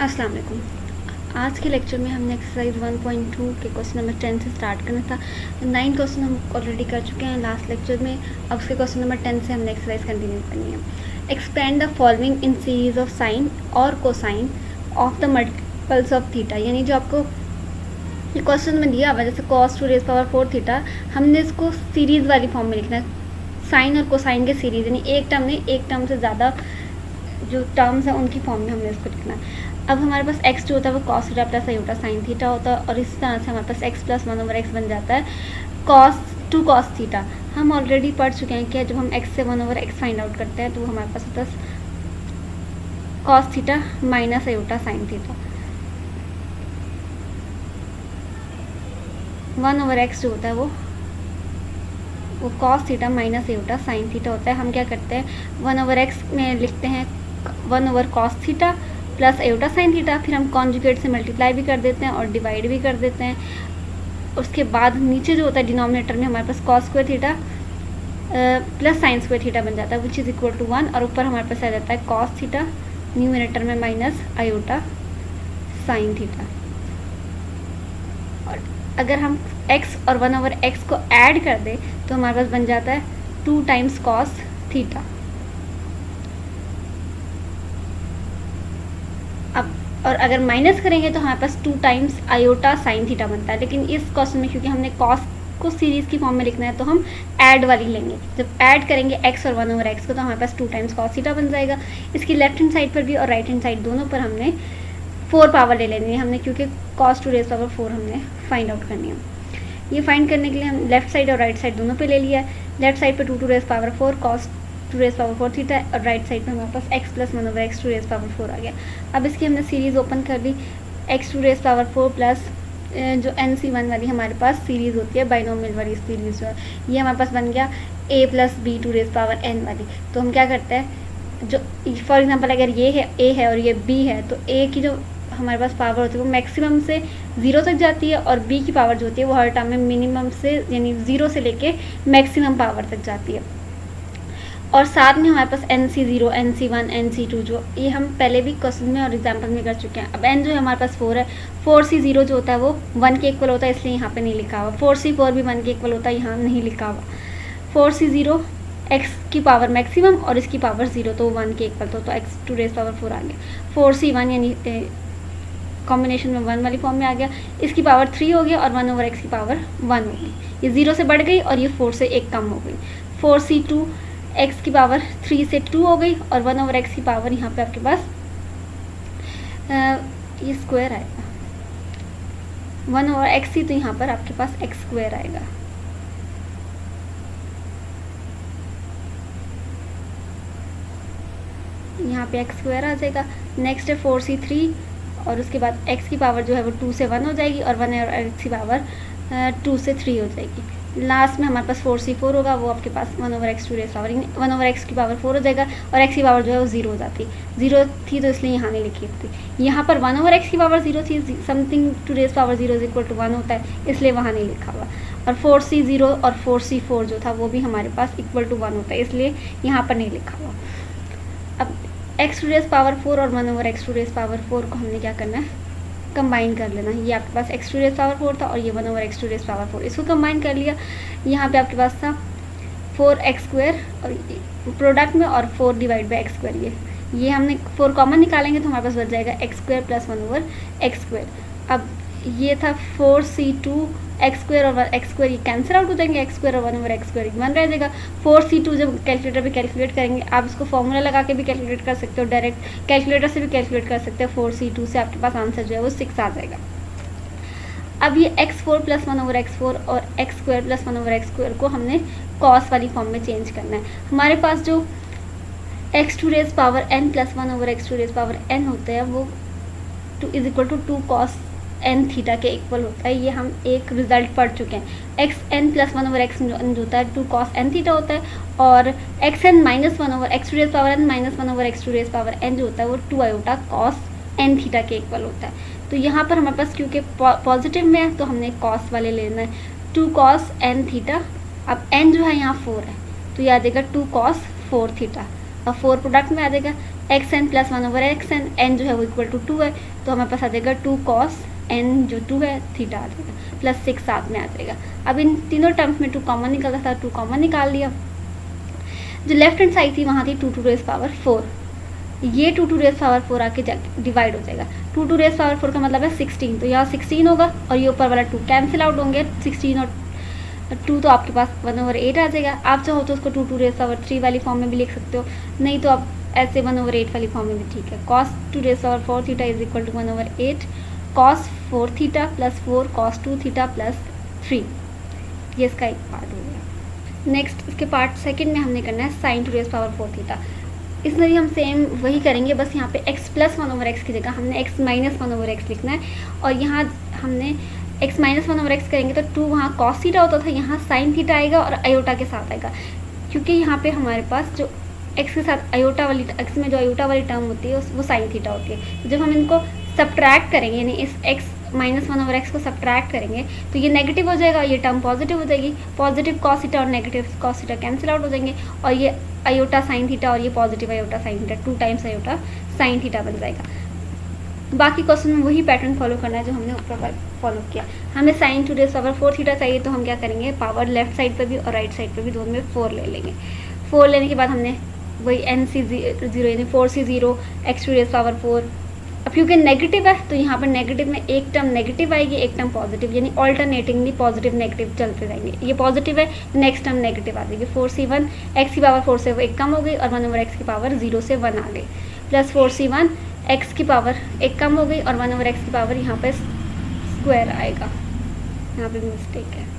अस्सलाम वालेकुम। आज के लेक्चर में हमने एक्सरसाइज 1.2 के क्वेश्चन नंबर 10 से स्टार्ट करना था। 9 क्वेश्चन हम ऑलरेडी कर चुके हैं लास्ट लेक्चर में। अब उसके क्वेश्चन नंबर 10 से हमने एक्सरसाइज कंटिन्यू करनी है। Expand the following in series of sine और cosine of the multiples of theta. यानी जो आपको ये क्वेश्चन में दिया हुआ जैसे cos 2 रेज़ पावर 4 थीटा, हमने इसको सीरीज़ वाली फॉर्म में लिखना है। साइन और कोसाइन के सीरीज़, यानी एक टर्म नहीं, एक टर्म से ज़्यादा जो टर्म्स हैं उनकी फॉर्म में हमने इसको लिखना है। अब हमारे पास x जो होता है वो cos theta plus iota sine theta होता है, और इस तरह से हमारे पास x प्लस 1/x बन जाता है cos थीटा। हम ऑलरेडी पढ़ चुके हैं कि जब हम x से 1/x फाइंड आउट करते हैं तो हमारे पास होता है cos theta minus iota sine theta. 1/x जो होता है वो cos theta minus iota sine theta होता है। हम क्या करते हैं 1/x में लिखते हैं 1/cos theta plus iota sine theta, फिर हम कॉन्जुगेट से मल्टीप्लाई भी कर देते हैं और डिवाइड भी कर देते हैं। उसके बाद नीचे जो होता है डिनोमिनेटर में हमारे पास cos square theta plus sine square theta बन जाता है विच इज़ इक्वल टू 1, और ऊपर हमारे पास आ जाता है cos थीटा न्यूमिनेटर में माइनस आयोटा साइन थीटा। और अगर हम x और 1/x को ऐड कर दें तो हमारे पास बन जाता है 2 टाइम्स cos थीटा। अब और अगर माइनस करेंगे तो हमारे पास 2 टाइम्स आयोटा साइन थीटा बनता है। लेकिन इस क्वेश्चन में क्योंकि हमने कॉस को सीरीज़ की फॉर्म में लिखना है तो हम ऐड वाली लेंगे। जब ऐड करेंगे x और 1/x को तो हमारे पास 2 टाइम्स cos थीटा बन जाएगा। इसकी लेफ्ट हैंड साइड पर भी और राइट हैंड साइड दोनों पर हमने 4 पावर ले लेनी है हमने, क्योंकि cos 2 रेज़ पावर 4 हमने फाइंड आउट करनी है। ये फाइंड करने के लिए हम लेफ्ट साइड और राइट साइड दोनों पे ले लिया है। लेफ्ट साइड पे 2 raise power 4 cos 2 raise power 4 theta, और राइट साइड पे हमारे पास x plus 1/x 2 raise power 4 आ गया। अब इसकी हमने सीरीज़ ओपन कर ली। x 2 रेज़ पावर 4 प्लस जो NC1 वाली हमारे पास सीरीज़ होती है बाइनोमियल वाली सीरीज़ जो है, ये हमारे पास बन गया a plus b 2 raise power n वाली। तो हम क्या करते हैं, जो फॉर एग्जांपल अगर ये है a है और ये b है तो a की जो हमारे पास पावर होती है वो मैक्सिमम से 0 तक जाती है, और b की पावर जो होती है वो हर टर्म में मिनिमम से यानी 0 से लेके मैक्सिमम पावर तक जाती है। और साथ में हमारे पास NC0 NC1 NC2 जो ये हम पहले भी क्वेश्चन में और एग्जाम्पल में कर चुके हैं। अब n जो है हमारे पास 4 है, 4C0 जो होता है वो 1 के इक्वल होता है, इसलिए यहाँ पे नहीं लिखा हुआ। 4C4 भी 1 के इक्वल होता है, यहाँ नहीं लिखा हुआ। 4C0 x की पावर मैक्सिमम और इसकी पावर 0 तो 1 के इक्वल तो x 2 रेज़ पावर 4 आ गया। 4C1 यानी कॉम्बिनेशन में 1 वाली फॉर्म में आ गया, इसकी पावर 3 हो गया और 1/x की पावर 1 हो गई। ये 0 से बढ़ गई और ये 4 से 1 कम हो गई। 4C2 x की पावर 3 से 2 हो गई, और 1/x की पावर यहाँ पे आपके पास ये स्क्वायर आएगा 1/x ही, तो यहाँ पर आपके पास x स्क्वायर आएगा। यहाँ पे x स्क्वायर आ जाएगा। नेक्स्ट है 4C3, और उसके बाद x की पावर जो है वो 2 से 1 हो जाएगी और 1/x की पावर 2 से 3 हो जाएगी। लास्ट में हमारे पास 4C4 होगा, वो आपके पास 1/x 2 रेज़ पावर 1/x की पावर 4 हो जाएगा, और x की पावर जो है वो 0 हो जाती है। 0 थी तो इसलिए यहाँ नहीं लिखी थी। यहाँ पर 1/x की पावर 0 थी, something 2 raise power 0 is equal to 1 होता है, इसलिए वहाँ नहीं लिखा हुआ। और 4C0 और 4C4 जो था वो भी हमारे पास इक्वल टू 1 होता है, इसलिए यहाँ पर नहीं लिखा हुआ। अब x 2 रेज़ पावर 4 और 1/x 2 रेज़ पावर 4 को हमने क्या करना है, कंबाइन कर लेना। ये आपके पास x 2 रेज़ पावर 4 था और ये 1/x 2 रेज़ पावर 4, इसको कंबाइन कर लिया। यहाँ पे आपके पास था 4x स्क्वायर और प्रोडक्ट में, और 4 डिवाइड बाई x स्क्वायर। ये हमने 4 कॉमन निकालेंगे तो हमारे पास बच जाएगा x square plus 1/x square. अब ये था 4C2 x स्क्वायर और x स्क्वायर, ये कैंसिल आउट हो जाएंगे, x स्क्वायर और 1/x स्क्वायर 1 रह जाएगा। 4C2 जब कैलकुलेटर पे कैलकुलेट करेंगे, आप इसको फॉर्मूला लगा के भी कैलकुलेट कर सकते हो, डायरेक्ट कैलकुलेटर से भी कैलकुलेट कर सकते हो। 4C2 से आपके पास आंसर जो है वो 6 आ जाएगा। अब ये x4 प्लस 1/x4 और x square plus 1/x square को हमने कॉस वाली फॉर्म में चेंज करना है। हमारे पास जो x 2 raise power n plus 1/x 2 raise power n होता है वो 2 is equal to 2 cos n theta के इक्वल होता है। ये हम एक रिजल्ट पढ़ चुके हैं। x n प्लस 1/x जो होता है 2 cos n थीटा होता है, और x n minus 1/x 2 raise power n minus 1/x 2 raise power n जो होता है वो 2 आयोटा cos n थीटा के इक्वल होता है। तो यहाँ पर हमारे पास क्योंकि पॉजिटिव में है तो हमने cos वाले लेना है 2 cos n थीटा। अब n जो है यहाँ 4 है तो ये आ जाएगा 2 cos 4 थीटा, अब 4 प्रोडक्ट में आ जाएगा। X N plus 1/xn, N जो है वो इक्वल टू 2 है, तो हमारे पास आ जाएगा 2 cos n जो 2 है थीटा आ जाएगा, प्लस 6 साथ में आ जाएगा। अब इन तीनों टर्म्स में 2 कॉमन निकलता था, 2 कॉमन निकाल लिया। जो लेफ्ट हैंड साइड थी वहाँ थी 2 to raise power 4, ये 2 to raise power 4 आके डिवाइड हो जाएगा। 2 to raise power 4 का मतलब है 16, तो यहाँ 16 होगा और ये ऊपर वाला 2 कैंसिल आउट होंगे, 16 और 2 तो आपके पास 1/8 आ जाएगा। आप चाहो तो उसको 2 to raise power 3 वाली फॉर्म में भी लिख सकते हो, नहीं तो आप ऐसे 1/8 वाली फॉर्म में भी ठीक है। cos 2 raise power 4 theta is equal to 1/8 cos 4 theta plus 4 cos 2 theta plus 3, ये इसका एक पार्ट हो गया। नेक्स्ट इसके पार्ट सेकंड में हमने करना है sin 2 raise power 4 थीटा। इसमें भी हम सेम वही करेंगे, बस यहाँ पे x प्लस 1/x की जगह हमने x माइनस 1/x लिखना है, और यहाँ हमने x माइनस 1/x करेंगे तो 2 वहाँ cos थीटा होता था, यहाँ sin थीटा आएगा और आयोटा के साथ आएगा, क्योंकि यहाँ पे हमारे पास जो x के साथ आयोटा वाली, x में जो आयोटा वाली टर्म होती है वो sin थीटा होती है। तो जब हम इनको सब्ट्रैक्ट करेंगे, यानी इस x माइनस 1/x को सब्ट्रैक्ट करेंगे तो ये नेगेटिव हो जाएगा, ये टर्म पॉजिटिव हो जाएगी, पॉजिटिव cos थीटा और negative cos theta cancel out हो जाएंगे, और ये आयोटा sin थीटा और ये positive iota sin theta 2 times iota sin theta बन जाएगा। बाकी क्वेश्चन में वही पैटर्न फॉलो करना है जो हमने ऊपर फॉलो किया। हमें sin 2 raise power 4 थीटा चाहिए, तो हम क्या करेंगे, पावर लेफ्ट साइड पर भी और राइट साइड पर भी दोनों में 4 ले लेंगे। 4 लेने के बाद हमने वही nc0 यानी 4c0 x to raise power 4। अब क्योंकि नेगेटिव है तो यहाँ पर नेगेटिव में एक टर्म नेगेटिव आएगी, एक टर्म पॉजिटिव, यानी ऑल्टरनेटिंगली पॉजिटिव नेगेटिव चलते जाएंगे। ये पॉजिटिव है, नेक्स्ट टर्म नेगेटिव आ जाएगी। 4c1 x की पावर 4 से वो 1 कम हो गई और 1/x की पावर 0 से 1 आ गई, प्लस 4c1 x की पावर 1 कम हो गई और 1/x की पावर यहाँ पर स्क्वायर आएगा, यहाँ पे मिस्टेक है,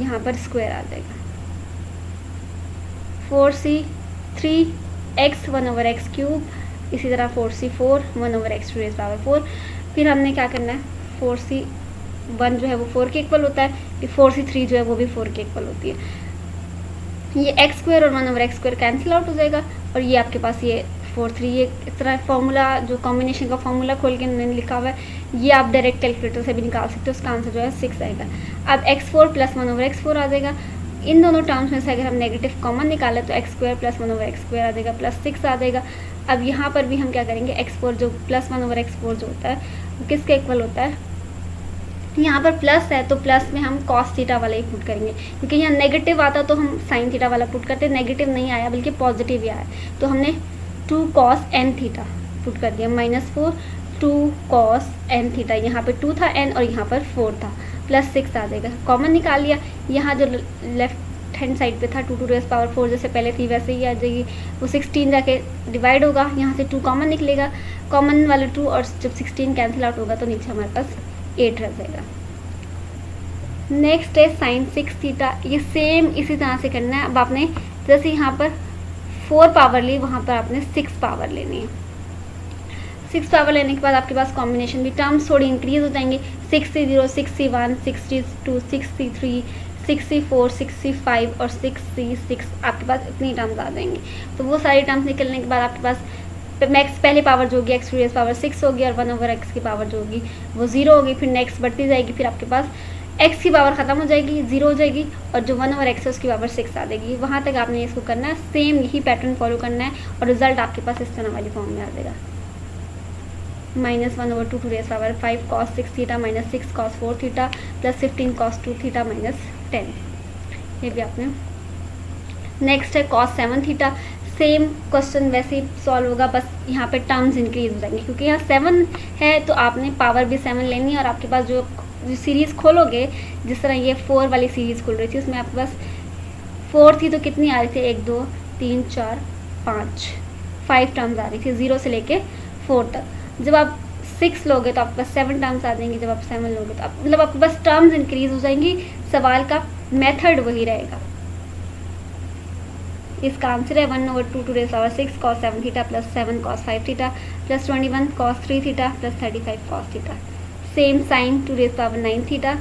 यहाँ पर स्क्वायर आ जाएगा। 4c3 x 1/x क्यूब, इसी तरह 4c4 1/x to raise power 4। फिर हमने क्या करना है, 4c1 जो है वो 4 के इक्वल होता है, फिर 4c3 जो है वो भी 4 के इक्वल होती है। ये x स्क्वायर और 1/x स्क्वायर कैंसिल आउट हो जाएगा, और ये आपके पास ये 4/3, ये इस तरह फार्मूला जो कॉम्बिनेशन का फार्मूला खोल के मैंने लिखा हुआ है, ये आप डायरेक्ट कैलकुलेटर से भी निकाल सकते हो, उसका आंसर जो है 6 आएगा। अब x4 प्लस 1/x4 आ जाएगा। इन दोनों टर्म्स में से अगर हम नेगेटिव कॉमन निकालें तो x स्क्वायर प्लस 1/x² आ जाएगा, प्लस 6 आ जाएगा। अब यहाँ पर भी हम क्या करेंगे, x4 जो प्लस 1/x4 जो होता है वो किसके इक्वल होता है, यहाँ पर प्लस है तो प्लस में हम cos थीटा वाला ही पुट करेंगे, क्योंकि यहाँ नेगेटिव आता तो हम sin थीटा वाला पुट करते, नेगेटिव नहीं आया बल्कि पॉजिटिव ही आया, तो हमने 2 cos n थीटा पुट कर दिया, -4 2 cos n थीटा, यहाँ पर 2 था n और यहाँ पर 4 था, प्लस 6 आ जाएगा। कॉमन निकाल लिया, यहाँ जो लेफ्ट हैंड साइड पे था 2 to raise power 4 जैसे पहले थी वैसे ही आ जाएगी, वो 16 जाके डिवाइड होगा, यहाँ से 2 कॉमन निकलेगा, कॉमन वाले 2 और जब 16 कैंसिल आउट होगा तो नीचे हमारे पास 8 रह जाएगा। नेक्स्ट है sin 6 थीटा, ये सेम इसी तरह से करना है। अब आपने जैसे यहाँ पर 4 पावर ली, वहाँ पर आपने 6 पावर लेनी है। 6 पावर लेने के बाद आपके पास कॉम्बिनेशन भी टर्म्स थोड़ी इंक्रीज हो जाएंगे, 6c0 6c1 6c2 6c3 6c4 6c5 और 6c6, आपके पास इतनी टर्म्स आ जाएंगी। तो वो सारी टर्म्स निकलने के बाद आपके पास मैक्स पहले पावर जो होगी x टू रेज़ पावर 6 होगी और 1/x की पावर जो होगी वो 0 होगी, फिर नेक्स्ट बढ़ती जाएगी, फिर आपके पास x की पावर ख़त्म हो जाएगी, 0 हो जाएगी, और जो 1/x है उसकी पावर 6 आ जाएगी। वहाँ तक आपने इसको करना है, सेम यही पैटर्न फॉलो करना है, और रिजल्ट आपके पास इस तरह वाली फॉर्म में आ जाएगा, -1/2 to raise power 5 cos 6 theta minus 6 cos 4 theta plus 15 cos 2 theta minus 10, ये भी आपने। नेक्स्ट है cos 7 थीटा, सेम क्वेश्चन वैसे ही सॉल्व होगा, बस यहाँ पे टर्म्स इंक्रीज हो जाएंगे, क्योंकि यहाँ 7 है तो आपने पावर भी 7 लेनी है, और आपके पास जो सीरीज़ खोलोगे, जिस तरह ये 4 वाली सीरीज़ खोल रही थी, उसमें आपके पास 4 थी तो कितनी आ रही थी, 1 2 3 4 5 टर्म्स आ रही थी 0 से लेके 4 तक। जब आप 6 लोगे तो आपके पास 7 टर्म्स आ जाएंगी, जब आप 7 लोगे तो मतलब आपके पास टर्म्स इंक्रीज हो जाएंगी, सवाल का मेथड वही रहेगा। इसका आंसर है 1/2 to raise power 6 cos 7 theta plus 7 cos 5 theta plus 21 cos 3 theta plus 35 cos theta. Same sin 2 raise power 9 theta,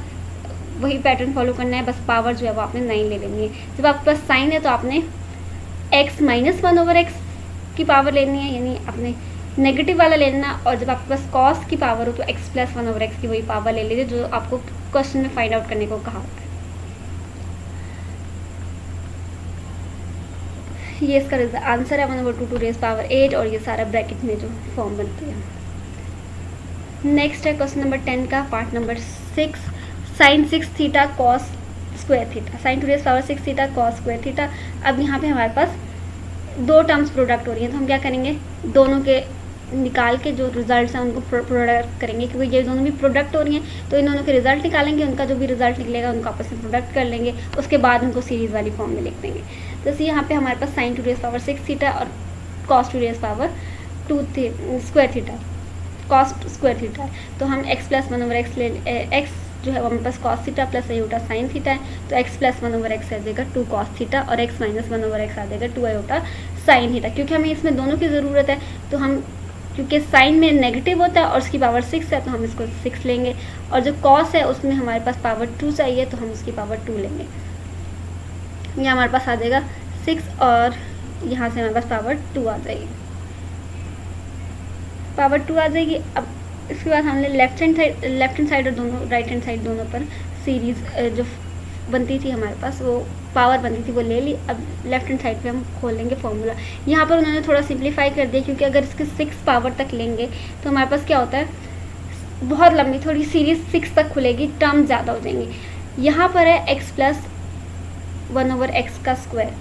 वही पैटर्न फॉलो करना है, बस पावर जो है वो आपने 9 ले लेनी है। जब आपके पास साइन है तो आपने x माइनस 1/x की पावर लेनी है, यानी आपने नेगेटिव वाला लेना, और जब आपके पास cos की पावर हो तो x प्लस 1/x की वही पावर ले लीजिए जो आपको क्वेश्चन में फाइंड आउट करने को कहा होता है। ये इसका आंसर है 1/2 टू रेज पावर 8 और ये सारा ब्रैकेट में जो फॉर्म बनती है। नेक्स्ट है क्वेश्चन नंबर 10 का part number 6, sine 6 theta cos square theta, sine 2 raise power 6 theta cos square theta. अब यहाँ पे हमारे पास दो टर्म्स प्रोडक्ट हो रही हैं, तो हम क्या करेंगे, दोनों के निकाल के जो रिजल्ट्स हैं उनको प्रोडक्ट करेंगे, क्योंकि ये दोनों भी प्रोडक्ट हो रही हैं तो इन दोनों के रिजल्ट निकालेंगे, उनका जो भी रिजल्ट निकलेगा उनको आपस में प्रोडक्ट कर लेंगे, उसके बाद उनको सीरीज़ वाली फॉर्म में लिख देंगे। जैसे यहाँ पे हमारे पास साइन 2 रेज पावर 6 थीटा और cos 2 raise power 2 square theta, cos square theta है, तो हम x प्लस 1/x ले x जो है वो हमारे पास cos theta plus iota sine theta है, तो x प्लस 1/x आ जाएगा 2 कॉस थीटा और x माइनस 1/x आ जाएगा 2 आयोटा साइन थीटा। क्योंकि हमें इसमें दोनों की ज़रूरत है, तो हम क्योंकि साइन में नेगेटिव होता है और उसकी पावर 6 है तो हम इसको 6 लेंगे, और जो कॉस है उसमें हमारे पास पावर 2 चाहिए तो हम उसकी पावर 2 लेंगे। यहाँ हमारे पास आ जाएगा 6 और यहाँ से हमारे पास पावर 2 आ जाएगी, पावर 2 आ जाएगी। अब इसके बाद हमने लेफ्ट हैंड साइड और दोनों राइट हैंड साइड दोनों पर सीरीज़ जो बनती थी हमारे पास, वो पावर बनती थी वो ले ली। अब लेफ्ट हैंड साइड पे हम खोलेंगे फॉर्मूला। यहाँ पर उन्होंने थोड़ा सिंप्लीफाई कर दिया, क्योंकि अगर इसके 6 पावर तक लेंगे तो हमारे पास क्या होता है, बहुत लंबी थोड़ी सीरीज 6 तक खुलेगी, टर्म ज़्यादा हो जाएंगी। यहाँ पर है x प्लस 1/x का स्क्वायर,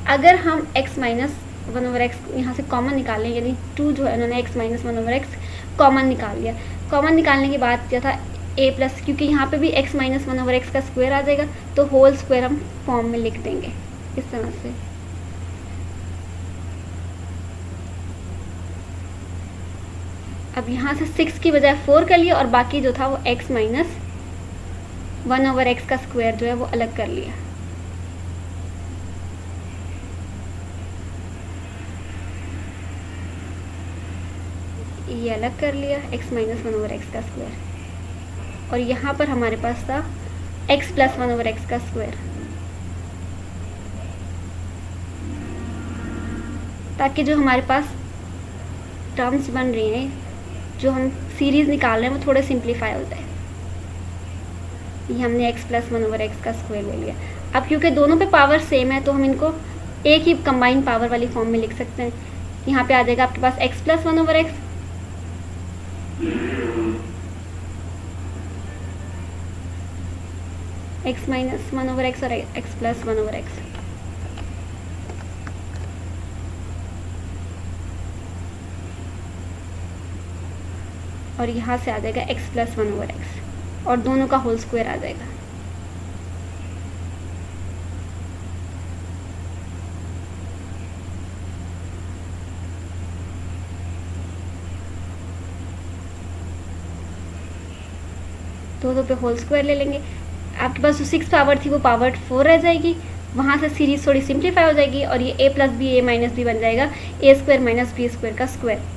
अगर हम x माइनस 1/x यहाँ से कॉमन निकालें, यानी 2 जो है उन्होंने x माइनस 1/x कॉमन निकाल लिया। कॉमन निकालने के बाद क्या था a प्लस, क्योंकि यहाँ पे भी x माइनस 1/x का स्क्वायर आ जाएगा तो होल स्क्वायर हम फॉर्म में लिख देंगे इस तरह से। अब यहाँ से 6 की बजाय 4 कर लिया और बाकी जो था वो x माइनस 1/x का स्क्वायर जो है वो अलग कर लिया। ये अलग कर लिया x माइनस 1/x का स्क्वायर, और यहाँ पर हमारे पास था x प्लस 1/x का स्क्वायर, ताकि जो हमारे पास टर्म्स बन रही हैं, जो हम सीरीज़ निकाल रहे हैं, वो थोड़े सिंप्लीफाई हो जाए। ये हमने x प्लस 1/x का स्क्वायर ले लिया। अब क्योंकि दोनों पे पावर सेम है तो हम इनको एक ही कंबाइंड पावर वाली फॉर्म में लिख सकते हैं। यहाँ पे आ जाएगा आपके पास x plus 1/x x minus 1/x और x प्लस 1/x। और यहाँ से आ जाएगा x प्लस 1/x और दोनों का होल स्क्वायर आ जाएगा। दोनों पे होल स्क्वायर ले लेंगे। आपके पास जो 6 पावर थी वो पावर 4 रह जाएगी, वहाँ से सीरीज थोड़ी सिंप्लीफाई हो जाएगी और ये a plus B a minus B बन जाएगा a square minus B square का स्क्वायर।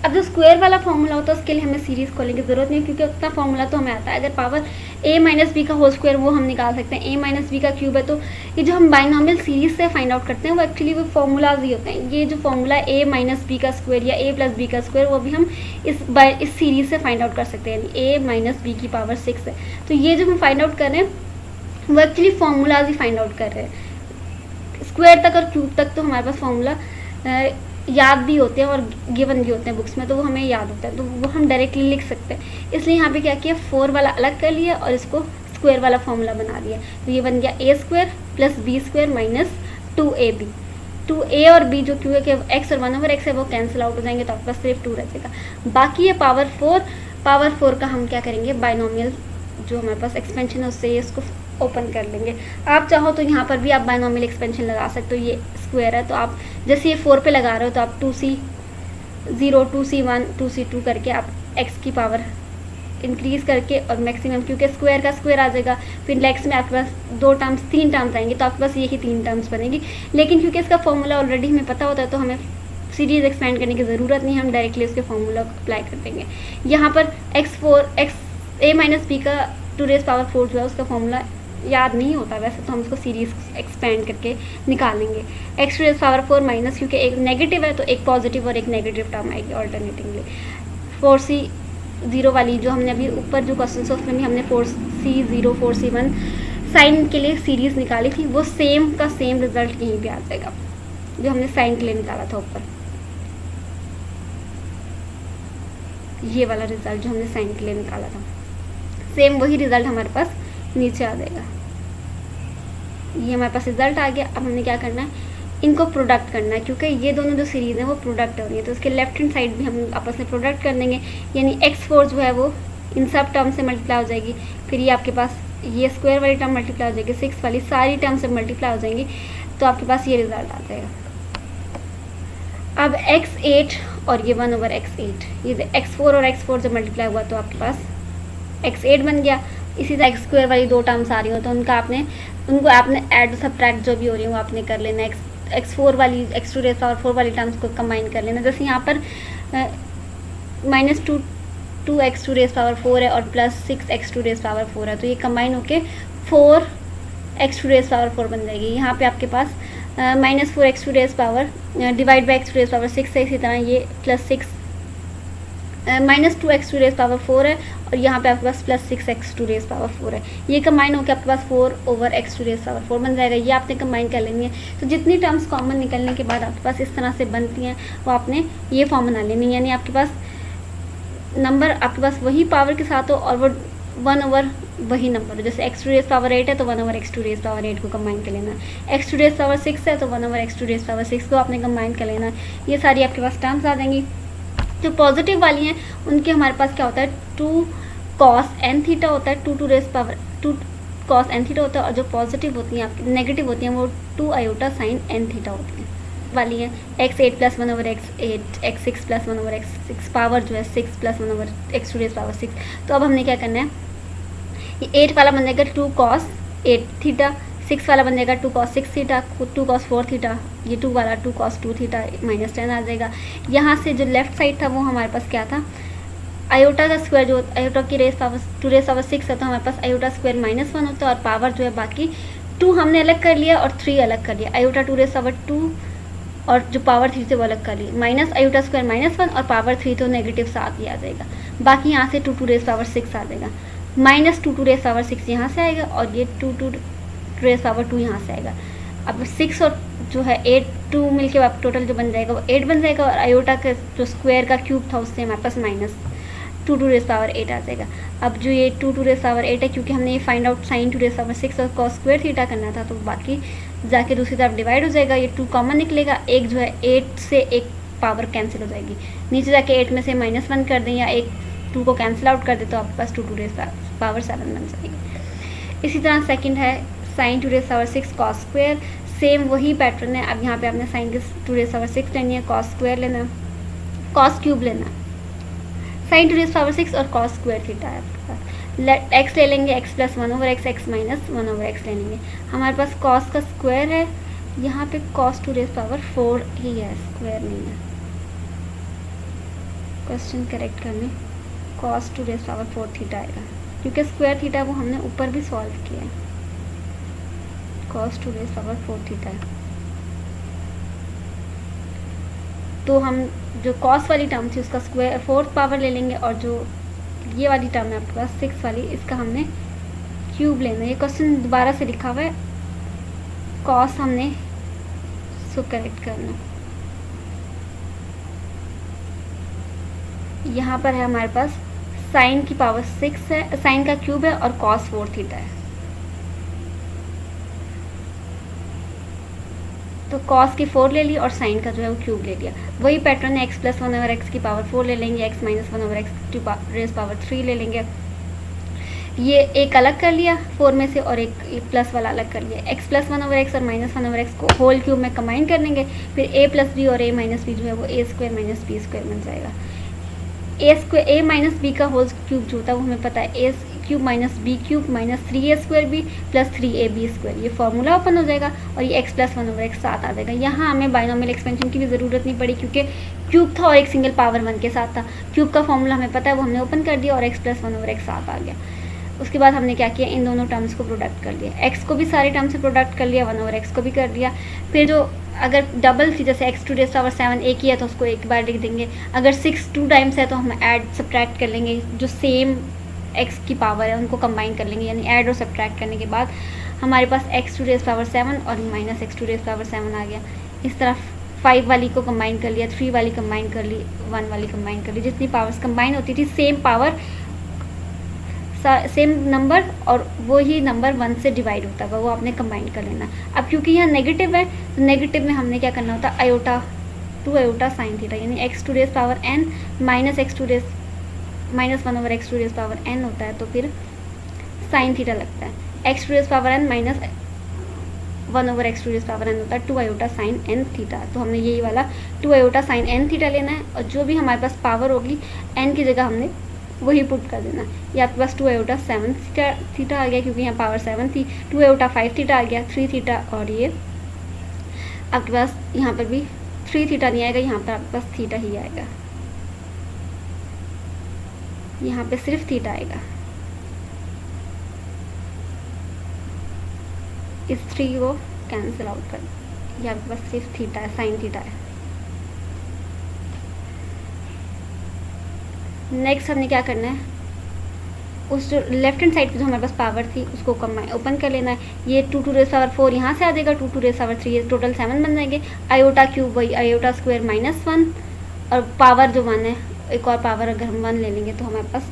अब जो स्क्वायर वाला फॉर्मूला होता है उसके लिए हमें सीरीज खोलने की ज़रूरत नहीं है, क्योंकि उतना फॉर्मूला तो हमें आता है। अगर पावर a माइनस बी का होल स्क्वायर वो हम निकाल सकते हैं, a माइनस बी का क्यूब है, तो ये जो हम बाइनॉमियल सीरीज से फाइंड आउट करते हैं वो एक्चुअली वो फॉर्मूलाज ही होते हैं। ये जो फॉर्मूला a माइनस बी का स्क्वायर या a प्लस बी का स्क्वायर वो भी हम इस सीरीज से फाइंड आउट कर सकते हैं, यानी a माइनस बी की पावर 6 है। तो ये जो हम फाइंड आउट कर रहे हैं वो एक्चुअली फॉर्मूलाज ही फाइंड आउट कर रहे हैं। स्क्वायर तक और क्यूब तक तो हमारे पास फॉर्मूला याद भी होते हैं और गिवन भी होते हैं बुक्स में, तो वो हमें याद होता है, तो वो हम डायरेक्टली लिख सकते हैं। इसलिए यहाँ पे क्या किया, 4 वाला अलग कर लिया और इसको स्क्वायर वाला फॉर्मूला बना दिया। तो ये बन गया a square plus B square minus 2ab। 2a और b जो क्यों है कि x और 1/x है वो कैंसिल आउट हो जाएंगे, तो आपके पास सिर्फ 2 रह जाएगा। बाकी ये पावर 4 का हम क्या करेंगे, बाइनोमियल जो हमारे पास एक्सपेंशन है उससे इसको ओपन कर लेंगे। आप चाहो तो यहाँ पर भी आप बाइनोमियल एक्सपेंशन लगा सकते हो। ये स्क्वायर है तो आप जैसे ये 4 पे लगा रहे हो तो आप 2c0 2c1 2c2 करके आप x की पावर इंक्रीज़ करके और मैक्सिमम, क्योंकि स्क्वायर का स्क्वायर आ जाएगा, फिर नेक्स्ट में आपके पास 2 टर्म्स 3 टर्म्स आएंगे, तो आपके पास यही 3 टर्म्स बनेगी। लेकिन क्योंकि इसका फॉर्मूला ऑलरेडी हमें पता होता है तो हमें सीरीज एक्सपेंड करने की ज़रूरत नहीं, हम डायरेक्टली उसके फॉर्मूला को अप्लाई कर देंगे। यहाँ पर a माइनस बी का 2 रेज़ पावर 4 जो है उसका फॉर्मूला याद नहीं होता वैसे, तो हम उसको सीरीज एक्सपेंड करके निकालेंगे। x रेज़ पावर 4 माइनस, क्योंकि एक नेगेटिव है तो एक पॉजिटिव और एक नेगेटिव टर्म आएगी ऑल्टरनेटिवली। 4c0 वाली जो हमने अभी ऊपर जो क्वेश्चन है उसमें भी हमने 4c0 4c1 साइन के लिए सीरीज़ निकाली थी, वो सेम का सेम रिजल्ट यहीं पे आ जाएगा। जो हमने साइन के लिए निकाला था ऊपर, ये वाला रिजल्ट जो हमने साइन के लिए निकाला था, सेम वही रिजल्ट हमारे पास नीचे आ जाएगा। ये हमारे पास रिजल्ट आ गया। अब हमने क्या करना है, इनको प्रोडक्ट करना है, क्योंकि ये दोनों जो सीरीज़ हैं वो प्रोडक्ट हो रही है, तो उसके लेफ्ट हैंड साइड भी हम आपस में प्रोडक्ट कर देंगे, यानी x4 जो है वो इन सब टर्म से मल्टीप्लाई हो जाएगी। फिर ये आपके पास ये स्क्वायर वाली टर्म मल्टीप्लाई हो जाएगी, 6 वाली सारी टर्म से मल्टीप्लाई हो जाएंगी, तो आपके पास ये रिजल्ट आ जाएगा। अब x8 और ये 1/x8, ये x4 और x4 जब मल्टीप्लाई हुआ तो आपके पास x8 बन गया। इसी तरह x² वाली दो टर्म्स आ रही हो तो उनको आपने ऐड सब्ट्रैक्ट जो भी हो रही है वो आपने कर लेना। x4 वाली x2⁴ वाली टर्म्स को कंबाइन कर लेना। जैसे यहाँ पर -2x2⁴ है और +6x2⁴ है, तो ये कंबाइन होके 4x2⁴ बन जाएगी। यहाँ पे आपके पास -4x2⁴ डिवाइड बाई x2⁴ है, इसी तरह ये +6 -2x2⁴ है और यहाँ पे आपके पास +6x2⁴ है। ये कंबाइन होकर आपके पास 4/x2⁴ बन जाएगा। ये आपने कंबाइन कर लेनी है। तो जितनी टर्म्स कॉमन निकलने के बाद आपके पास इस तरह से बनती हैं वो आपने ये फॉर्म बना लेनी है, यानी आपके पास नंबर आपके पास वही पावर के साथ हो और वो 1/, वही नंबर हो। जैसे x2⁴ है तो 1/x2⁴ को कंबाइन कर लेना, x2⁴ है तो 1/x2⁴ को आपने कंबाइन कर लेना। ये सारी आपके पास टर्म्स आ जाएंगी। जो पॉजिटिव वाली हैं उनके हमारे पास क्या होता है, 2 cos n थीटा होता है, 2 cos n थीटा होता है, और जो पॉजिटिव होती हैं आपकी नेगेटिव होती हैं वो 2 iota sin n थीटा होती हैं। वाली है x8 + 1/x8, x6 + 1/x6, power जो है 6 + 1/x2⁴ तो अब हमने क्या करना है, ये 8 वाला बन जाएगा 2 cos 8 थीटा, 6 वाला बन जाएगा 2 cos 6 थीटा, 2 cos 4 थीटा, ये 2 वाला 2 cos 2 थीटा -10 आ जाएगा। यहाँ से जो लेफ्ट साइड था वो हमारे पास क्या था, आयोटा का स्क्वायर, जो आयोटा की रेस पावर 2⁻6 है तो हमारे पास आयोटा स्क्वायर -1 होता है, और पावर जो है बाकी 2 हमने अलग कर लिया और 3 अलग कर लिया। आयोटा 2⁻2 और जो पावर 3 से वो अलग कर ली, माइनस आयोटा स्क्वायर -1 और पावर 3 तो नेगेटिव 7 ही आ जाएगा। बाकी यहाँ से 2⁻6 आ जाएगा, -2⁻6 यहाँ से आएगा और ये 2⁻2 यहाँ से आएगा। अब 6 और जो है 8 2 मिलके आप टोटल जो बन जाएगा वो 8 बन जाएगा, और आयोटा का जो स्क्वायर का क्यूब था उससे हमारे पास -2⁸ आ जाएगा। अब जो ये 2⁸ है, क्योंकि हमने ये फाइंड आउट sin 2⁻6 और cos स्क्वायर थीटा करना था, तो बाकी जाके दूसरी तरफ डिवाइड हो जाएगा। ये 2 कॉमन निकलेगा, एक जो है 8 से एक पावर कैंसिल हो जाएगी, नीचे जाके 8 में से -1 कर दें या एक 2 को कैंसिल आउट कर दे तो आपके पास 2⁻7 बन जाएगी। इसी तरह सेकंड है sin 2⁻6 cos स्क्वायर, सेम वही पैटर्न है। अब यहाँ पे आपने sin 2⁻6 लेनी है, cos स्क्वायर लेना, cos क्यूब लेना, sin 2⁻6 और cos स्क्वायर थीटा है आपके पास। x ले लेंगे, x + 1/x, x - 1/x ले लेंगे। हमारे पास cos का स्क्वायर है, यहाँ पे cos 2⁻4 ही है, स्क्वायर नहीं है। क्वेश्चन करेक्ट करने cos 2⁻4 थीटा आएगा, क्योंकि स्क्वायर थीटा वो हमने ऊपर भी सॉल्व किया है। cos 2⁻4 थीटा है, तो हम जो cos वाली टर्म थी उसका स्क्वायर 4th पावर ले लेंगे, और जो ये वाली टर्म है आपके पास 6 वाली, इसका हमने क्यूब लेना है। ये क्वेश्चन दोबारा से लिखा हुआ है, cos हमने सो करेक्ट करना। यहाँ पर है हमारे पास sin की पावर 6 है, sin का क्यूब है और cos 4 थीटा है, तो cos की 4 ले ली और sin का जो है वो क्यूब ले लिया। वही पैटर्न है, x + 1/x की पावर 4 ले लेंगे, x - 1/x पावर 3 ले लेंगे। ये एक अलग कर लिया 4 में से और एक प्लस वाला अलग कर लिया। x + 1/x और -1/x को होल क्यूब में कंबाइन कर लेंगे, फिर a + b और a - b जो है वो a² - b² बन जाएगा। a - b का होल क्यूब जो होता है वो हमें पता है, a³ - b³ -3a² + 3ab²। ये फार्मूला ओपन हो जाएगा और ये x + 1/x 7 आ जाएगा। यहाँ हमें बाइनोमियल एक्सपेंशन की भी ज़रूरत नहीं पड़ी, क्योंकि क्यूब था और एक सिंगल पावर 1 के साथ था। क्यूब का फार्मूला हमें पता है, वो हमने ओपन कर दिया और x + 1/x 7 आ गया। उसके बाद हमने क्या किया, इन दोनों टर्म्स को प्रोडक्ट कर लिया, x को भी सारे टर्म से प्रोडक्ट कर लिया, 1/x को भी कर लिया। फिर जो अगर डबल थी, जैसे x 2⁻7 एक ही है तो उसको एक बार लिख देंगे, अगर 6 2 टाइम्स है तो हम ऐड सब्ट्रैक्ट कर लेंगे, जो सेम x की पावर है उनको कंबाइन कर लेंगे, यानी ऐड और सब्ट्रैक्ट करने के बाद हमारे पास x 2⁻7 और -x 2⁻7 आ गया। इस तरह 5 वाली को कंबाइन कर लिया, 3 वाली कंबाइन कर ली, 1 वाली कंबाइन कर ली। जितनी पावर्स कंबाइन होती थी सेम पावर सेम नंबर और वो ही नंबर 1 से डिवाइड होता है, वो आपने कंबाइन कर लेना। अब क्योंकि यहाँ नेगेटिव है तो नेगेटिव में हमने क्या करना होता है, आयोटा 2 आयोटा साइन थीटा, यानी x to raise power n minus x to raise -1 over x to raise power n होता है, तो फिर साइन थीटा लगता है। x to raise power n minus 1 over x to raise power n होता है 2 iota sign n theta. तो हमने यही वाला 2 आयोटा साइन n थीटा लेना है, और जो भी हमारे पास पावर होगी n की जगह हमने वही पुट कर देना। ये आपके पास 2 आयोटा 7 थीटा आ गया, क्योंकि यहाँ पावर 7 थी। 2 आयोटा 5 थीटा आ गया, 3 थीटा, और ये आपके पास यहाँ पर भी 3 थीटा नहीं आएगा, यहाँ पर आपके पास थीटा ही आएगा, यहाँ पे सिर्फ थीटा आएगा। इस 3 को कैंसिल आउट कर, ये आपके पास सिर्फ थीटा है, साइन थीटा है। नेक्स्ट हमने क्या करना है, उस जो लेफ्ट हैंड साइड पे जो हमारे पास पावर थी उसको कंबाइन ओपन कर लेना है। ये 2 टू रेस पावर 4 यहाँ से आ जाएगा, 2 टू रेस पावर 3, ये टोटल 7 बन जाएंगे। आयोटा क्यूब वही आयोटा स्क्वायर -1, और पावर जो 1 है, एक और पावर अगर हम 1 ले लेंगे तो हमारे पास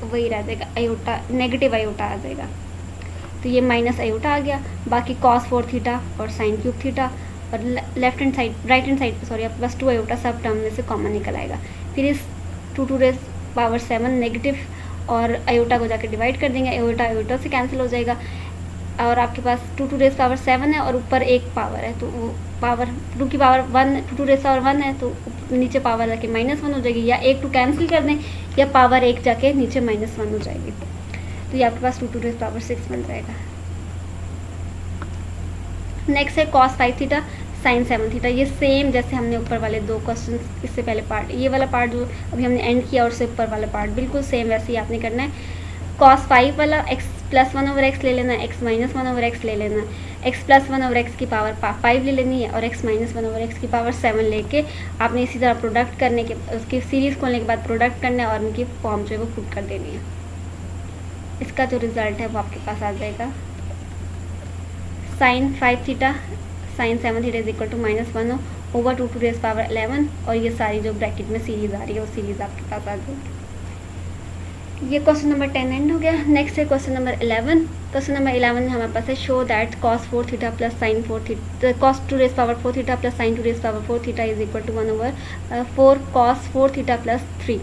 वही रह जाएगा, आयोटा नेगेटिव आयोटा आ जाएगा। तो ये माइनस आयोटा आ गया, बाकी cos 4 थीटा और साइन क्यूब थीटा, और left hand side right hand side पे सॉरी आपके पास 2 आयोटा सब टर्म में से कॉमन निकल आएगा। फिर इस 2 टू रेस पावर 7 नेगेटिव और आयोटा को जाकर डिवाइड कर देंगे, आयोटा आयोटा से कैंसिल हो जाएगा, और आपके पास 2 टू रेस पावर 7 है और ऊपर एक पावर है, तो वो पावर 2 की पावर 1, 2 टू रेस पावर 1 है, तो नीचे पावर जाके -1 हो जाएगी, या 1 2 कैंसिल कर दें, या पावर 1 जाके नीचे -1 हो जाएगी। तो ये आपके पास 2 टू रेस पावर 6 बन जाएगा। नेक्स्ट है cos 5 थीटा साइन 7 थीटा। ये सेम जैसे हमने ऊपर वाले 2 क्वेश्चन, इससे पहले पार्ट, ये वाला पार्ट जो अभी हमने एंड किया और उससे ऊपर वाला पार्ट बिल्कुल सेम वैसे ही आपने करना है। cos 5 वाला x + 1 ओवर x ले लेना, x - 1 ओवर x ले लेना, x + 1 ओवर x की पावर 5 ले लेनी है, और x - 1 ओवर x की पावर 7 लेके आपने इसी तरह प्रोडक्ट करने के, उसकी सीरीज़ खोलने के बाद प्रोडक्ट करना है और उनकी फॉर्म जो है वो पुट कर देनी है। इसका जो रिजल्ट है वो आपके पास आ जाएगा sine 5 theta sine 7 theta is equal to -1 over 2 to raise power 11, और ये सारी जो ब्रैकेट में सीरीज़ आ रही है वो सीरीज़ आपके पास आ जाएगी। ये क्वेश्चन नंबर 10 एंड हो गया। नेक्स्ट है क्वेश्चन नंबर 11। क्वेश्चन नंबर 11 में हमारे पास है show that cos 4 theta plus sine 4 theta cos 2 raise power 4 theta plus sine 2 raise power 4 theta is equal to 1 over 4 cos 4 theta plus 3।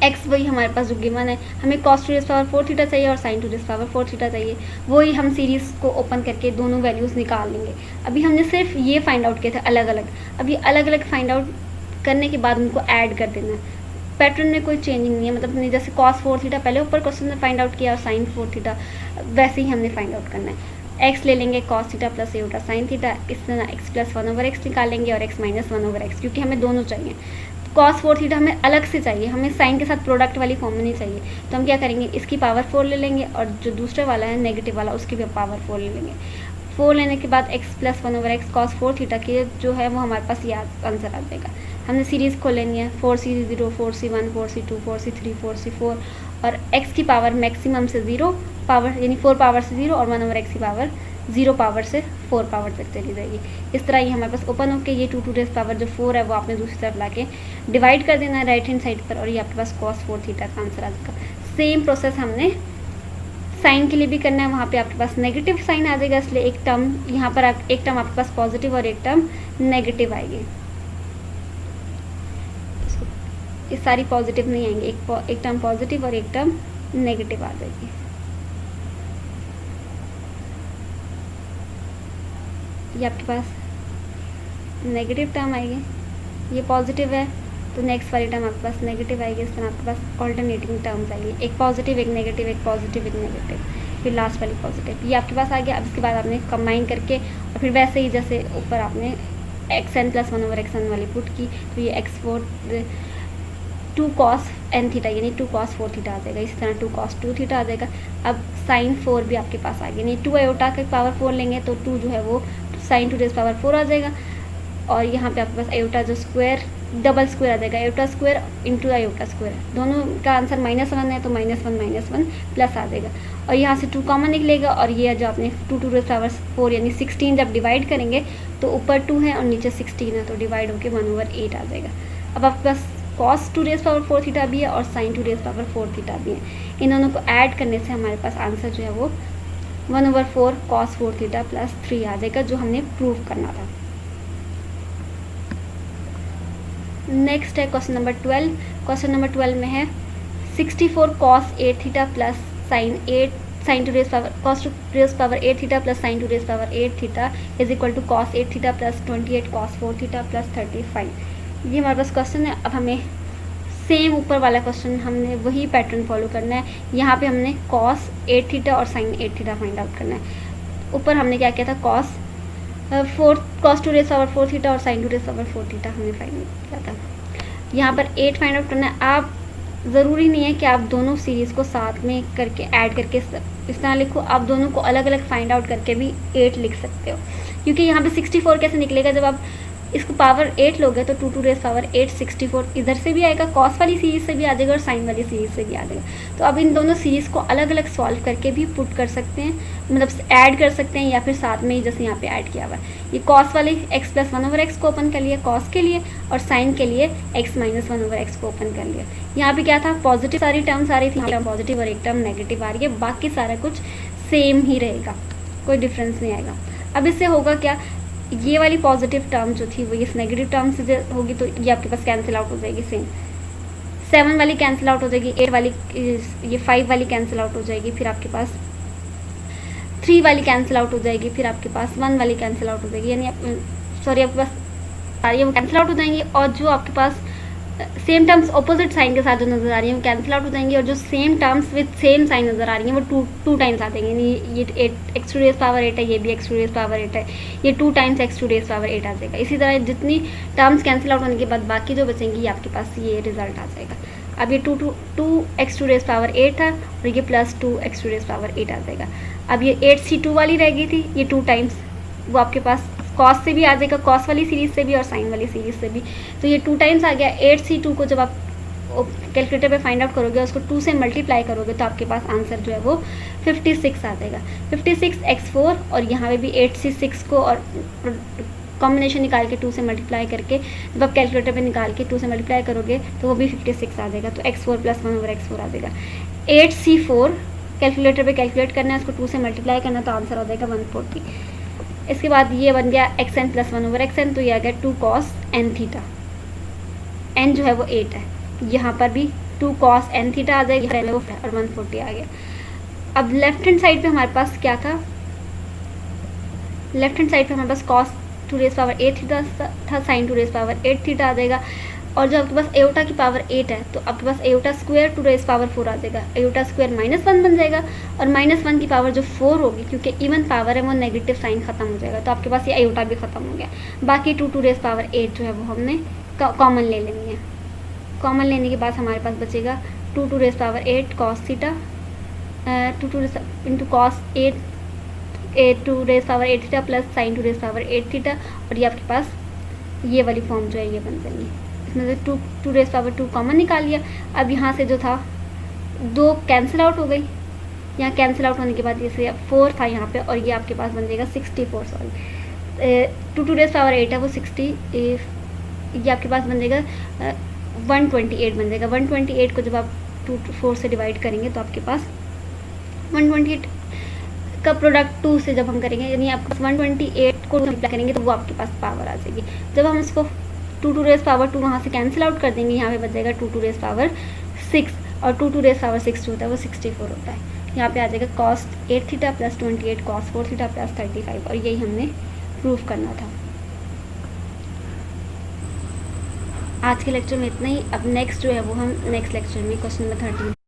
X वही हमारे पास जो गिवन है, हमें cos 2 रेस पावर 4 थीटा चाहिए और sin 2 रेस पावर 4 थीटा चाहिए, वही हम सीरीज़ को ओपन करके दोनों वैल्यूज़ निकाल लेंगे। अभी हमने सिर्फ ये फाइंड आउट किए थे अलग अलग, अब ये अलग अलग फाइंड आउट करने के बाद उनको ऐड कर देना है। पैटर्न में कोई चेंजिंग नहीं है, मतलब हमने जैसे cos 4 थीटा पहले ऊपर क्वेश्चन में फाइंड आउट किया और sin 4 थीटा वैसे ही हमने फाइंड आउट करना है। x ले लेंगे cos theta plus iota sin theta, इस तरह x + 1 ओवर x निकालेंगे और x - 1 ओवर x, क्योंकि हमें दोनों चाहिए। cos 4 थीटा हमें अलग से चाहिए, हमें साइन के साथ प्रोडक्ट वाली फॉर्म में नहीं चाहिए, तो हम क्या करेंगे, इसकी पावर 4 ले लेंगे और जो दूसरे वाला है नेगेटिव वाला उसकी भी पावर 4 ले लेंगे। 4 लेने के बाद x + 1 over x cos 4 theta की जो है वो हमारे पास ये आंसर आ जाएगा। हमने सीरीज़ खोल लेनी है 4c0 4c1 4c2 4c3 4c4, और x की पावर मैक्सिमम से 0 पावर यानी 4 पावर से 0 और 1 ओवर x की पावर 0 पावर से 4 पावर तक चली जाएगी। इस तरह ये हमारे पास ओपन होकर ये 2 टू रेस पावर जो 4 है वो आपने दूसरी तरफ लाके डिवाइड कर देना है राइट हैंड साइड पर, और ये आपके पास cos 4 थीटा का आंसर आ जाएगा। सेम प्रोसेस हमने साइन के लिए भी करना है, वहाँ पे आपके पास नेगेटिव साइन आ जाएगा, इसलिए एक टर्म यहाँ पर एक टर्म आपके पास पॉजिटिव और एक टर्म नेगेटिव आएगी। ये सारी पॉजिटिव नहीं आएंगे, एक टर्म पॉजिटिव और एक टर्म नेगेटिव आ जाएगी। ये आपके पास नेगेटिव टर्म आएगी, ये पॉजिटिव है तो नेक्स्ट वाली टर्म आपके पास नेगेटिव आएगी। इस तरह आपके पास ऑल्टरनेटिंग टर्म्स आएगी, एक पॉजिटिव एक नेगेटिव, एक पॉजिटिव एक नेगेटिव, फिर लास्ट वाली पॉजिटिव। ये आपके पास आ गया। अब इसके बाद आपने कंबाइन करके और फिर वैसे ही जैसे ऊपर आपने xn + 1 ओवर xn वाली पुट की, तो ये x4 2 cos n थीटा यानी 2 cos 4 थीटा आ जाएगा। इसी तरह 2 cos 2 थीटा आ जाएगा। अब sin 4 भी आपके पास आ गया, यानी 2 आयोटा की पावर 4 लेंगे तो 2 जो है वो sin 2 रेज़ पावर 4 आ जाएगा, और यहाँ पे आपके पास आयोटा जो स्क्वायर डबल स्क्वायर आ जाएगा, iota square into iota square, दोनों का आंसर -1 है तो -1 प्लस आ जाएगा, और यहाँ से 2 कॉमन निकलेगा, और ये जो आपने 2 टू रेज़ पावर 4 यानी 16 जब डिवाइड करेंगे तो ऊपर 2 है और नीचे 16 है, तो डिवाइड होके 1/8 आ जाएगा। अब आपके पास cos 2 रेज़ पावर 4 थीटा भी है और sin 2 रेज़ पावर 4 थीटा भी है। इन दोनों को ऐड करने से हमारे पास आंसर जो है वो 1/4 cos 4 थीटा प्लस 3 आ जाएगा, जो हमने प्रूव करना था। नेक्स्ट है क्वेश्चन नंबर 12। क्वेश्चन नंबर 12 में है 64 cos 8 theta plus sin 2 raise power cos 2 raise power 8 theta plus sin 2 raise power 8 theta is equal to cos 8 theta plus 28 cos 4 theta plus 35। ये हमारे पास क्वेश्चन है। अब हमें सेम ऊपर वाला क्वेश्चन हमने वही पैटर्न फॉलो करना है। यहाँ पे हमने cos 8 थीटा और sin 8 थीटा फाइंड आउट करना है। ऊपर हमने क्या किया था, cos 2 रेज़ पावर 4 थीटा और sin 2 रेज़ पावर 4 थीटा हमने फाइंड किया था। यहाँ पर 8 फाइंड आउट करना है। आप ज़रूरी नहीं है कि आप दोनों सीरीज़ को साथ में करके ऐड करके इस तरह लिखो, आप दोनों को अलग अलग फाइंड आउट करके भी 8 लिख सकते हो, क्योंकि यहाँ पे 64 कैसे निकलेगा, जब आप इसको पावर 8 लोगे तो 2 रेज़ पावर 8 64 इधर से भी आएगा, कॉस वाली सीरीज़ से भी आ जाएगा और साइन वाली सीरीज़ से भी आ जाएगा। तो अब इन दोनों सीरीज़ को अलग अलग सॉल्व करके भी पुट कर सकते हैं, मतलब ऐड कर सकते हैं, या फिर साथ में ही जैसे यहाँ पे ऐड किया हुआ है। ये कॉस वाले x प्लस 1/x को ओपन कर लिया कॉस के लिए, और साइन के लिए x माइनस 1/x को ओपन कर लिया। यहाँ पे क्या था, पॉजिटिव सारी टर्म्स आ रही थी, टर्म पॉजिटिव और एक टर्म नेगेटिव आ रही है, बाकी सारा कुछ सेम ही रहेगा, कोई डिफरेंस नहीं आएगा। अब इससे होगा क्या, ये वाली पॉजिटिव टर्म जो थी वो इस नेगेटिव टर्म से होगी, तो ये आपके पास कैंसिल आउट हो जाएगी सेम। 7 वाली कैंसिल आउट हो जाएगी, 8 वाली, ये 5 वाली कैंसिल आउट हो जाएगी, फिर आपके पास 3 वाली कैंसिल आउट हो जाएगी, फिर आपके पास 1 वाली कैंसिल आउट हो जाएगी, यानी आपके पास सारी वो कैंसिल आउट हो जाएंगी। और जो आपके पास सेम टर्म्स ऑपोजिट साइन के साथ जो नज़र आ रही है वो कैंसिल आउट हो जाएंगी, और जो same terms with same sign नज़र आ रही हैं वो टू टाइम्स आ जाएंगे। यानी ये x2 रेज़ पावर 8 है, ये भी x2 रेज़ पावर 8 है, ये 2 टाइम्स x2 रेज़ पावर 8 आ जाएगा। इसी तरह जितनी टर्म्स कैंसिल आउट होने के बाद बाकी जो बचेंगी आपके पास ये रिजल्ट आ जाएगा। अब ये 2 x2 रेज़ पावर 8 है और ये प्लस 2 x2 रेज़ पावर 8 आ जाएगा। अब ये 8c2 वाली रह गई थी, ये 2 टाइम्स वो आपके पास कॉस से भी आ जाएगा, कॉस वाली सीरीज़ से भी और साइन वाली सीरीज़ से भी, तो ये 2 टाइम्स आ गया। 8c2 को जब आप कैलकुलेटर पे फाइंड आउट करोगे, उसको 2 से मल्टीप्लाई करोगे, तो आपके पास आंसर जो है वो 56 आ जाएगा। 56x4, और यहाँ पे भी 8c6 को और कॉम्बिनेशन निकाल के 2 से मल्टीप्लाई करके जब आप कैलकुलेटर पे निकाल के 2 से मल्टीप्लाई करोगे तो वो भी 56 आ जाएगा, तो x4 प्लस 1/x4 आ जाएगा। 8c4 कैलकुलेटर पे कैलकुलेट करना है, उसको 2 से मल्टीप्लाई करना, तो आंसर आ जाएगा 140। इसके बाद ये बन गया xn प्लस 1/xn, तो ये आ गया 2 cos n थीटा, n जो है वो 8 है, यहाँ पर भी 2 cos n थीटा आ जाएगा, वो और 140 आ गया। अब लेफ्ट हैंड साइड पे हमारे पास क्या था, लेफ्ट हैंड साइड पे हमारे पास cos 2 रेज़ पावर 8 थीटा था, sin 2 रेज़ पावर 8 थीटा आ जाएगा, और जो आपके पास एओटा की पावर 8 है तो आपके पास एओटा स्क्वायर 2 रेज़ पावर 4 आ जाएगा, एओटा स्क्वायर -1 बन जाएगा, और -1 की पावर जो 4 होगी, क्योंकि इवन पावर है वो नेगेटिव साइन खत्म हो जाएगा, तो आपके पास ये एओटा भी खत्म हो गया। बाकी 2 रेज़ पावर 8 जो है वो हमने कॉमन ले लेनी है। कॉमन लेने के बाद हमारे पास बचेगा 2 raise power 8 cos theta, 2 into cos 2 raise power 8 theta plus sine 2 raise power 8 theta, और ये आपके पास ये वाली फॉर्म जो है ये बन जाएगी। इसमें से 2 रेज़ पावर 2 कॉमन निकाल लिया। अब यहाँ से जो था 2 कैंसिल आउट हो गई, यहाँ कैंसिल आउट होने के बाद जैसे 4 था यहाँ पे, और ये आपके पास बन जाएगा 64, सॉरी 2 रेज़ पावर 8 है वो 60, ये आपके पास बन जाएगा 128 बन जाएगा। 128 को जब आप 4 से डिवाइड करेंगे तो आपके पास 128 का प्रोडक्ट 2 से जब हम करेंगे, यानी आपको 128 को मल्टीप्लाई करेंगे तो वो आपके पास पावर आ जाएगी। जब हम इसको 2 रेज़ पावर 2 वहाँ से कैंसिल आउट कर देंगे, यहाँ पे बच जाएगा 2 रेज़ पावर 6, और 2 रेज़ पावर 6 जो होता है वो 64 होता है। यहाँ पे आ जाएगा cos 8 theta plus 28 cos 4 theta plus 35, और यही हमने प्रूफ करना था। आज के लेक्चर में इतना ही। अब नेक्स्ट जो है वो हम नेक्स्ट लेक्चर में क्वेश्चन नंबर 13